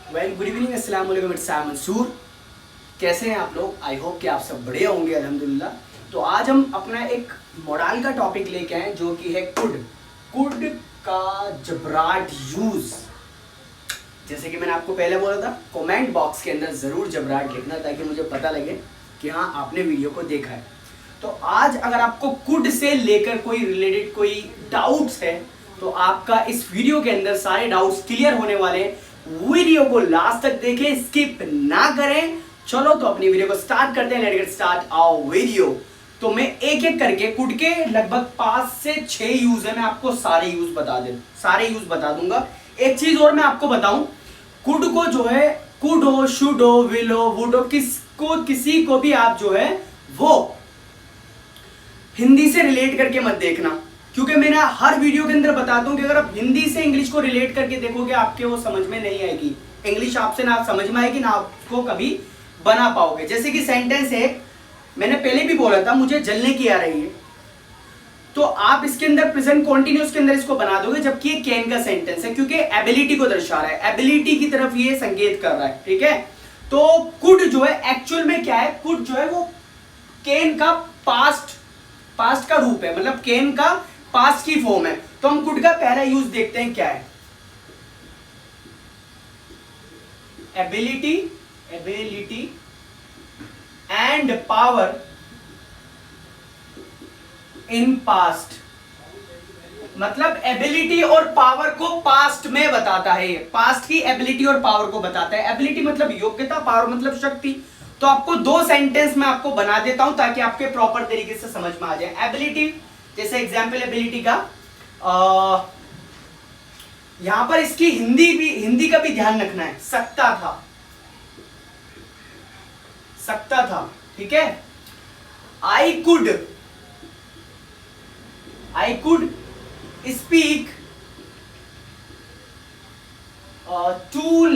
Well good evening, अस्सलाम वालेकुम, it's Mansoor. कैसे हैं आप लोग? आई होप कि आप सब बढ़िया होंगे, अल्हम्दुलिल्लाह। तो आज हम अपना एक मॉडल का टॉपिक लेके आए जो कि है कुड। कुड का जबराट यूज। जैसे कि मैंने आपको पहले बोला था, कमेंट बॉक्स के अंदर ज़रूर जबराट लिखना ताकि मुझे पता लगे कि हाँ आपने वीडियो को देखा है। तो आज अगर आपको कुड से लेकर कोई रिलेटेड कोई डाउट्स है तो आपका इस वीडियो के अंदर सारे डाउट्स क्लियर होने वाले हैं। वीडियो को लास्ट तक देखें, स्किप ना करें। चलो तो अपनी वीडियो को स्टार्ट करते हैं। Let's get start our video. तो मैं एक एक करके कुड के लगभग 5 से 6 यूज है, मैं आपको सारे यूज बता दूंगा। एक चीज और मैं आपको बताऊं, कुड को जो है कुड हो, शुड हो, विल हो, वुड हो, किसी को भी आप जो है वो हिंदी से रिलेट करके मत देखना, क्योंकि मैंने हर वीडियो के अंदर बताता हूं कि अगर आप हिंदी से इंग्लिश को रिलेट करके देखोगे आपके वो समझ में नहीं आएगी। इंग्लिश आपसे ना समझ में आएगी, ना आपको कभी बना पाओगे। जैसे कि सेंटेंस है, मैंने पहले भी बोला था मुझे जलने की आ रही है, तो आप इसके अंदर प्रेजेंट कॉन्टिन्यूस के अंदर इसको बना दोगे, जबकि ये कैन का सेंटेंस है क्योंकि एबिलिटी को दर्शा रहा है, एबिलिटी की तरफ ये संकेत कर रहा है। ठीक है, तो कुड जो है एक्चुअल में क्या है, कुड जो है वो कैन का पास्ट का रूप है, मतलब कैन का पास्ट की फॉर्म है। तो हम कुड का पहला यूज देखते हैं क्या है। Ability and power in past, मतलब एबिलिटी और पावर को पास्ट में बताता है। पास्ट की एबिलिटी और पावर को बताता है। एबिलिटी मतलब योग्यता, पावर मतलब शक्ति। तो आपको 2 सेंटेंस में आपको बना देता हूं ताकि आपके प्रॉपर तरीके से समझ में आ जाए। एबिलिटी, जैसे एग्जाम्पल एबिलिटी का यहां पर इसकी हिंदी का भी ध्यान रखना है। सकता था। ठीक है, I could speak 2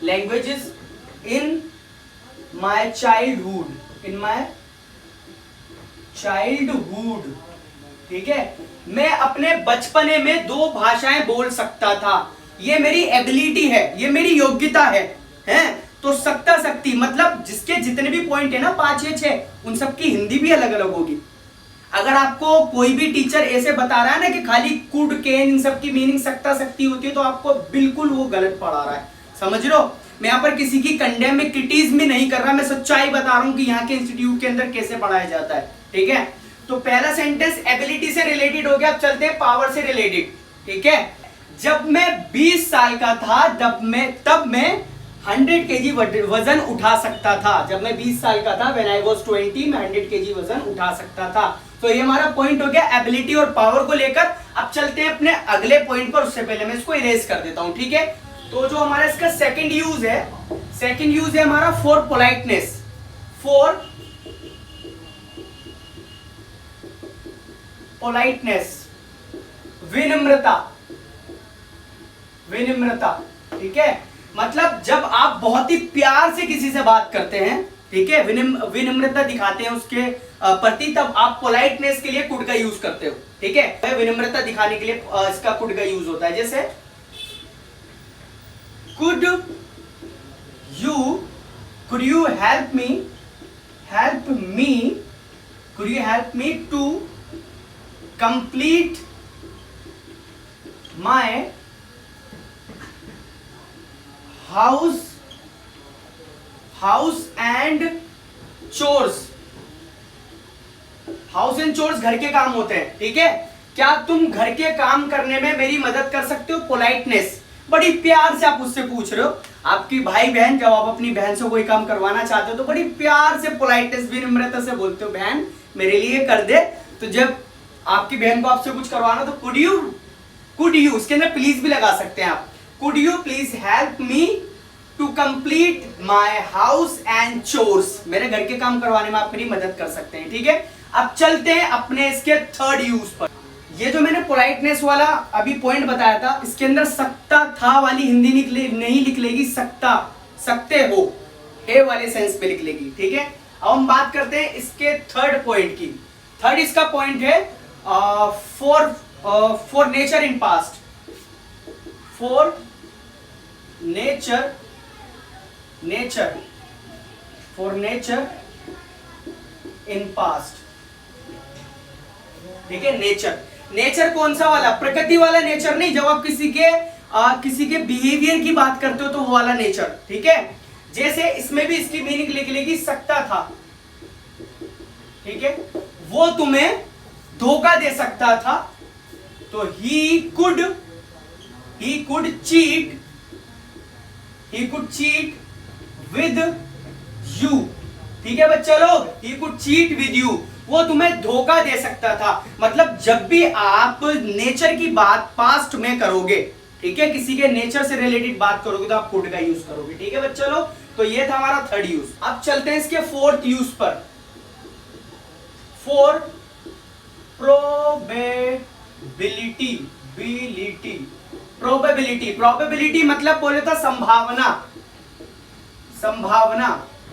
languages in my childhood. ठीक है, मैं अपने बचपने में 2 भाषाएं बोल सकता था। ये मेरी एबिलिटी है, ये मेरी योग्यता है। तो सकती मतलब जिसके जितने भी पॉइंट है ना 5 या 6, उन सबकी हिंदी भी अलग अलग होगी। अगर आपको कोई भी टीचर ऐसे बता रहा है ना कि खाली कुड, कैन, इन सब की मीनिंग सकती होती है, तो आपको बिल्कुल वो गलत पढ़ा रहा है। समझ लो, मैं यहाँ पर किसी की कंडेम में क्रिटिसिज्म भी नहीं कर रहा, मैं सच्चाई बता रहा हूँ कि यहाँ के इंस्टीट्यूट के अंदर कैसे पढ़ाया जाता है। ठीक है, तो पहला सेंटेंस एबिलिटी से रिलेटेड हो गया। अब चलते हैं पावर से रिलेटेड। ठीक है, जब मैं 20 साल का था तब मैं 100 kg वजन उठा सकता था। जब मैं 20 साल का था, व्हेन आई वाज 20, मैं 100 kg वजन उठा सकता था। तो ये हमारा पॉइंट हो गया एबिलिटी और पावर को लेकर। अब चलते हैं अपने अगले पॉइंट पर, उससे पहले मैं इसको इरेज कर देता हूं। ठीक है, तो जो हमारा इसका सेकंड यूज है हमारा फॉर पोलाइटनेस, विनम्रता। ठीक है, मतलब जब आप बहुत ही प्यार से किसी से बात करते हैं, ठीक है, विनम्रता दिखाते हैं उसके प्रति, तब आप पोलाइटनेस के लिए कुड का यूज करते हो। ठीक है, विनम्रता दिखाने के लिए इसका कुड का यूज होता है। जैसे could you help me to complete my house and chores. घर के काम होते हैं। ठीक है, क्या तुम घर के काम करने में मेरी मदद कर सकते हो? पोलाइटनेस, बड़ी प्यार से आप उससे पूछ रहे हो। आपकी भाई बहन, जब आप अपनी बहन से कोई काम करवाना चाहते हो तो बड़ी प्यार से पोलाइटनेस, विनम्रता से बोलते हो, बहन मेरे लिए कर दे। तो जब आपकी बहन को आपसे कुछ करवाना तो कुड यू, उसके अंदर प्लीज भी लगा सकते हैं आप। Could you please help me to complete my house and chores, मेरे घर के काम करवाने में आप मेरी मदद कर सकते हैं। ठीक है, अब चलते हैं अपने इसके थर्ड यूज पर। ये जो मैंने पोलाइटनेस वाला अभी पॉइंट बताया था, इसके अंदर सकता था वाली हिंदी नहीं निकलेगी, सकते हो हे वाले सेंस में निकलेगी। ठीक है, अब हम बात करते हैं इसके थर्ड पॉइंट की। थर्ड इसका पॉइंट है for nature in past. For nature, nature for nature in past. ठीक है, नेचर, नेचर कौन सा वाला, प्रकृति वाला नेचर नहीं, जब आप किसी के बिहेवियर की बात करते हो तो वो वाला नेचर। ठीक है, जैसे इसमें भी इसकी मीनिंग लिख लेगी सकता था। ठीक है, वो तुम्हें धोखा दे सकता था, तो he could cheat with you. ठीक है बच्चा लोग, he could cheat with you, वो तुम्हें धोखा दे सकता था। मतलब जब भी आप नेचर की बात पास्ट में करोगे, ठीक है, किसी के नेचर से रिलेटेड बात करोगे तो आप कुड का यूज करोगे। ठीक है बच्चा लोग, तो ये था हमारा थर्ड यूज। अब चलते हैं इसके फोर्थ यूज पर, फॉर प्रोबेबिलिटी, प्रोबेबिलिटी मतलब बोले तो संभावना,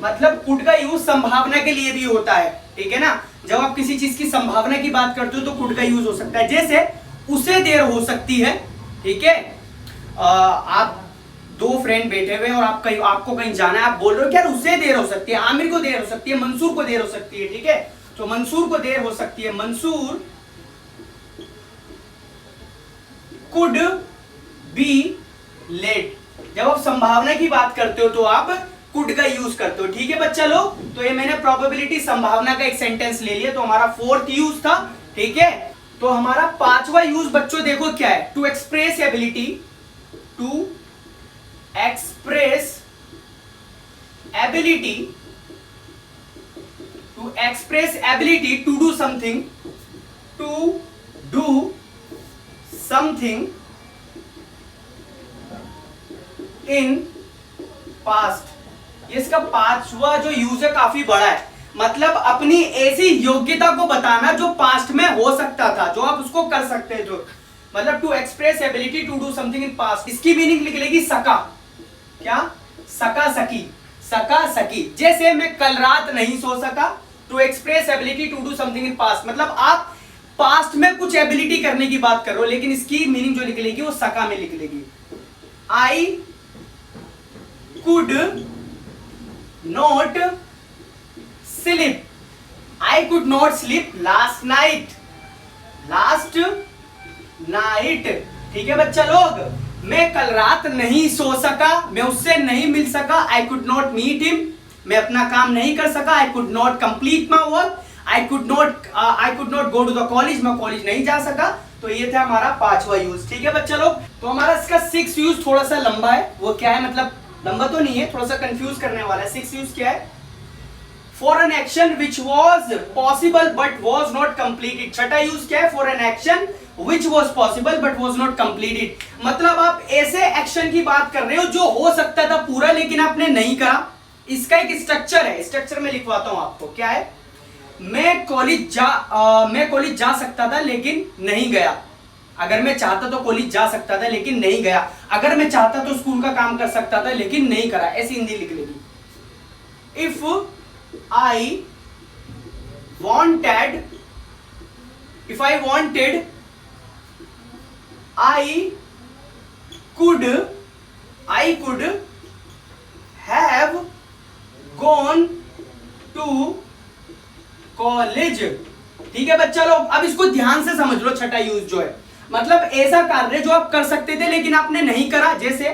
मतलब कुड का यूज संभावना के लिए भी होता है। ठीक है ना, जब आप किसी चीज की संभावना की बात करते हो तो कुड का यूज हो सकता है। जैसे उसे देर हो सकती है। ठीक है, आप दो फ्रेंड बैठे हुए और आपको कहीं जाना है, आप बोल रहे हो कि यार उसे देर हो सकती है, आमिर को देर हो सकती है, मंसूर को देर हो सकती है। ठीक है, तो मंसूर को देर हो सकती है, मंसूर कुड बी लेट। जब आप संभावना की बात करते हो तो आप कुड का यूज करते हो। ठीक है बच्चा लोग, तो ये मैंने प्रोबेबिलिटी संभावना का एक सेंटेंस ले लिया, तो हमारा फोर्थ यूज था। ठीक है, तो हमारा पांचवा यूज बच्चों देखो क्या है, to express ability, to express ability, to express ability to do something, to do something in past. ये इसका पांचवा जो यूज है काफी बड़ा है, मतलब अपनी ऐसी योग्यता को बताना जो पास्ट में हो सकता था, जो आप उसको कर सकते हैं, जो मतलब to express ability to do something in past. इसकी मीनिंग लिख लेगी सका, क्या, सका सकी, सका सकी। जैसे मैं कल रात नहीं सो सका, to express ability to do something in past, मतलब आप पास्ट में कुछ एबिलिटी करने की बात कर रहे हो, लेकिन इसकी मीनिंग जो लिख लेगी वो सका में लिख लेगी। आई could not sleep, I could not sleep last night, ठीक है बच्चा लोग, मैं कल रात नहीं सो सका, मैं उससे नहीं मिल सका, I could not meet him, मैं अपना काम नहीं कर सका, I could not complete my work, I could not go to the college, मैं कॉलेज नहीं जा सका। तो ये था हमारा पांचवा यूज। ठीक है बच्चा लोग, तो हमारा इसका सिक्स यूज थोड़ा सा लंबा है, वो क्या है, मतलब लंबा तो नहीं है, थोड़ा सा कंफ्यूज करने वाला है। सिक्स यूज क्या है, for an action which was possible but was not completed. छठा यूज क्या है, for an action which was possible but was not completed, मतलब आप ऐसे एक्शन की बात कर रहे हो जो हो सकता था पूरा लेकिन आपने नहीं करा। इसका एक स्ट्रक्चर है, स्ट्रक्चर में लिखवाता हूं आपको, क्या है, मैं कॉलेज जा सकता था लेकिन नहीं गया। अगर मैं चाहता तो कॉलेज जा सकता था लेकिन नहीं गया, अगर मैं चाहता तो स्कूल का काम कर सकता था लेकिन नहीं करा, ऐसी हिंदी लिख लेगी। If I wanted, I could have gone to college। ठीक है बच्चा लोग, अब इसको ध्यान से समझ लो। छठा यूज जो है, मतलब ऐसा कार्य जो आप कर सकते थे लेकिन आपने नहीं करा। जैसे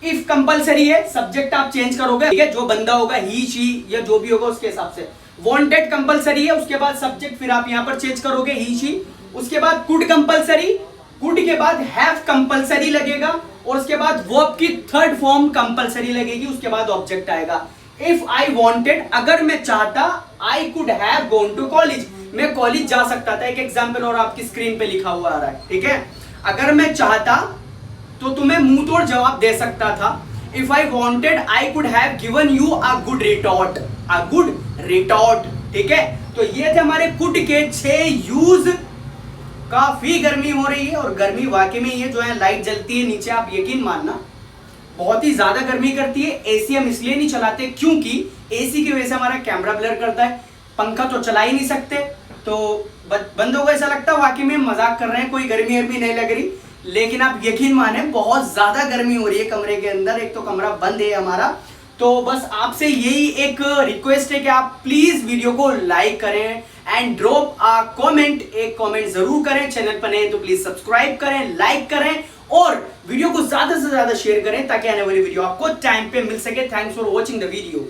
इफ कंपलसरी है, सब्जेक्ट आप चेंज करोगे, ठीक है, जो बंदा होगा ही शी या जो भी होगा उसके हिसाब से। वांटेड कंपलसरी है, उसके बाद सब्जेक्ट फिर आप यहां पर चेंज करोगे ही शी। उसके बाद कुड कंपलसरी, कुड के बाद हैव कंपलसरी लगेगा और उसके बाद वर्ब की थर्ड फॉर्म कंपलसरी लगेगी, उसके बाद ऑब्जेक्ट आएगा। इफ आई वांटेड, अगर मैं चाहता, I could have gone to college, मैं कॉलेज जा सकता था। एक एग्जांपल और आपकी स्क्रीन पे लिखा हुआ आ रहा है, ठीक है। अगर मैं चाहता तो तुम्हें मुंह तोड़ जवाब दे सकता था। If I wanted I could have given you a good retort, ठीक है। तो ये थे हमारे कुड के 6 यूज। काफी गर्मी हो रही है और गर्मी वाकई में ये जो है लाइट जलती है नीचे, आप यकीन मानना बहुत ही ज्यादा गर्मी करती है। एसी हम इसलिए नहीं चलाते क्योंकि एसी की वजह से हमारा कैमरा ब्लर करता है, पंखा तो चला ही नहीं सकते, तो बंद हो गया। ऐसा लगता है वाकई में मजाक कर रहे हैं, कोई गर्मी नहीं लग रही, लेकिन आप यकीन माने बहुत ज्यादा गर्मी हो रही है कमरे के अंदर, एक तो कमरा बंद है हमारा। तो बस आपसे यही एक रिक्वेस्ट है कि आप प्लीज वीडियो को लाइक करें एंड ड्रॉप अ कमेंट, एक कमेंट जरूर करें। चैनल पर नए तो प्लीज सब्सक्राइब करें, लाइक करें और वीडियो को ज्यादा से ज्यादा शेयर करें ताकि आने वाली वीडियो आपको टाइम पे मिल सके। Thanks for watching the video.